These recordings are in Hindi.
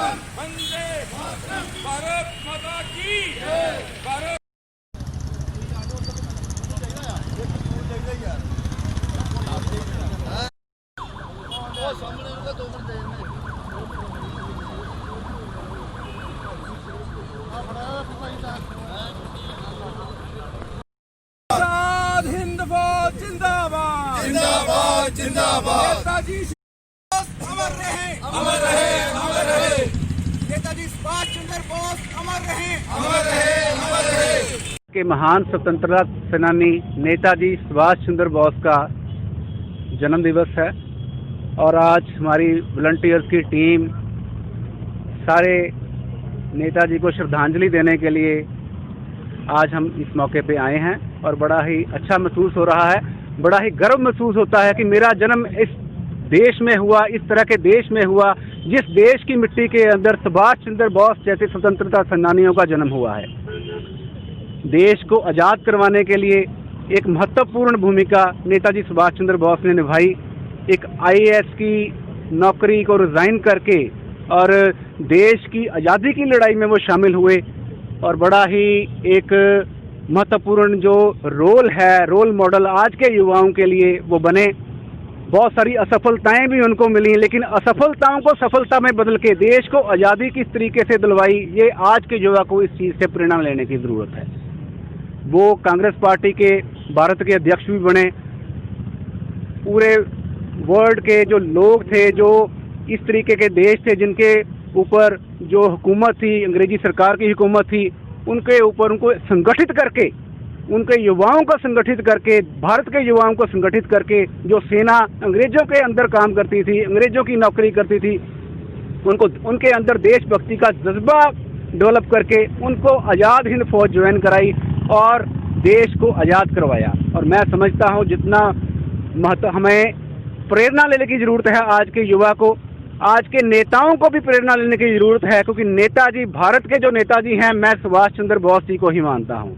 वंदे भारत माता की भारत। आजाद हिंद फौज जिंदाबाद जिंदाबाद जिंदाबाद। नेताजी अमर रहे अमर रहे अमर रहे नेताजी सुभाष चंद्र बोस अमर रहे अमर रहे अमर रहे। के महान स्वतंत्रता सेनानी नेताजी सुभाष चंद्र बोस का जन्म दिवस है और आज हमारी वॉलंटियर्स की टीम सारे नेताजी को श्रद्धांजलि देने के लिए आज हम इस मौके पे आए हैं और बड़ा ही अच्छा महसूस हो रहा है, बड़ा ही गर्व महसूस होता है कि मेरा जन्म इस देश में हुआ, इस तरह के देश में हुआ जिस देश की मिट्टी के अंदर सुभाष चंद्र बोस जैसे स्वतंत्रता सेनानियों का जन्म हुआ है। देश को आज़ाद करवाने के लिए एक महत्वपूर्ण भूमिका नेताजी सुभाष चंद्र बोस ने निभाई। एक आईएएस की नौकरी को रिजाइन करके और देश की आज़ादी की लड़ाई में वो शामिल हुए और बड़ा ही एक महत्वपूर्ण जो रोल है, रोल मॉडल आज के युवाओं के लिए वो बने। बहुत सारी असफलताएं भी उनको मिली, लेकिन असफलताओं को सफलता में बदल के देश को आज़ादी किस तरीके से दिलवाई, ये आज के युवा को इस चीज़ से प्रेरणा लेने की ज़रूरत है। वो कांग्रेस पार्टी के भारत के अध्यक्ष भी बने। पूरे वर्ल्ड के जो लोग थे, जो इस तरीके के देश थे जिनके ऊपर जो हुकूमत थी, अंग्रेजी सरकार की हुकूमत थी, उनके ऊपर उनको संगठित करके, उनके युवाओं को संगठित करके, भारत के युवाओं को संगठित करके, जो सेना अंग्रेजों के अंदर काम करती थी, अंग्रेजों की नौकरी करती थी, उनको उनके अंदर देशभक्ति का जज्बा डेवलप करके उनको आज़ाद हिंद फौज ज्वाइन कराई और देश को आज़ाद करवाया। और मैं समझता हूँ जितना हमें प्रेरणा लेने की ज़रूरत है आज के युवा को, आज के नेताओं को भी प्रेरणा लेने की ज़रूरत है, क्योंकि नेताजी, भारत के जो नेताजी हैं, मैं सुभाष चंद्र बोस जी को ही मानता हूं।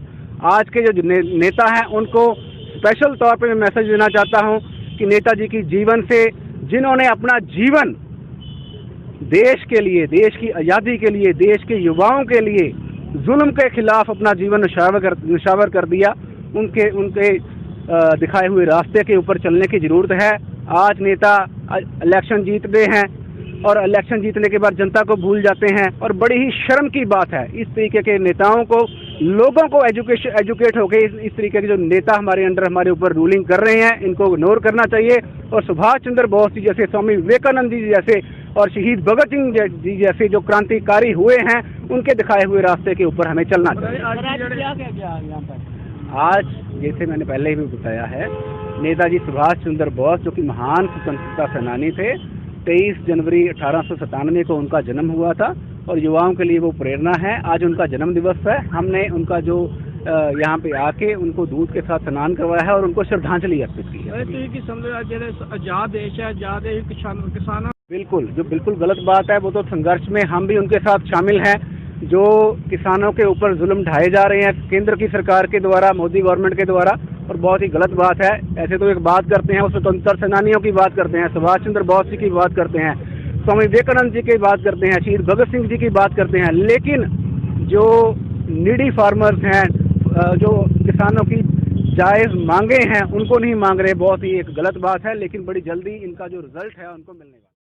आज के जो नेता हैं उनको स्पेशल तौर पे मैं मैसेज देना चाहता हूं कि नेताजी की जीवन से, जिन्होंने अपना जीवन देश के लिए, देश की आज़ादी के लिए, देश के युवाओं के लिए जुल्म के खिलाफ अपना जीवन निछावर कर दिया, उनके दिखाए हुए रास्ते के ऊपर चलने की ज़रूरत है। आज नेता इलेक्शन जीतते हैं और इलेक्शन जीतने के बाद जनता को भूल जाते हैं और बड़ी ही शर्म की बात है इस तरीके के नेताओं को, लोगों को एजुकेट होकर इस तरीके के जो नेता हमारे अंडर, हमारे ऊपर रूलिंग कर रहे हैं, इनको इग्नोर करना चाहिए और सुभाष चंद्र बोस जी जैसे, स्वामी विवेकानंद जी जैसे और शहीद भगत सिंह जी जैसे जो क्रांतिकारी हुए हैं, उनके दिखाए हुए रास्ते के ऊपर हमें चलना चाहिए। आज जैसे मैंने पहले भी बताया है, नेताजी सुभाष चंद्र बोस जो कि महान स्वतंत्रता सेनानी थे, 23 जनवरी 1897 को उनका जन्म हुआ था और युवाओं के लिए वो प्रेरणा है। आज उनका जन्म दिवस है। हमने उनका जो यहाँ पे आके उनको दूध के साथ स्नान करवाया है और उनको श्रद्धांजलि अर्पित की है। आजाद देश है, आजाद किसान बिल्कुल गलत बात है। वो तो संघर्ष में हम भी उनके साथ शामिल हैं। जो किसानों के ऊपर जुल्म ढाए जा रहे हैं केंद्र की सरकार के द्वारा, मोदी गवर्नमेंट के द्वारा, और बहुत ही गलत बात है। ऐसे तो एक बात करते हैं, वो स्वतंत्रता सेनानियों की बात करते हैं, सुभाष चंद्र बोस जी की बात करते हैं, स्वामी विवेकानंद जी की बात करते हैं, शहीद भगत सिंह जी की बात करते हैं, लेकिन जो नीडी फार्मर्स हैं, जो किसानों की जायज़ मांगे हैं, उनको नहीं मांग रहे। बहुत ही एक गलत बात है, लेकिन बड़ी जल्दी इनका जो रिजल्ट है उनको मिलने वाला है।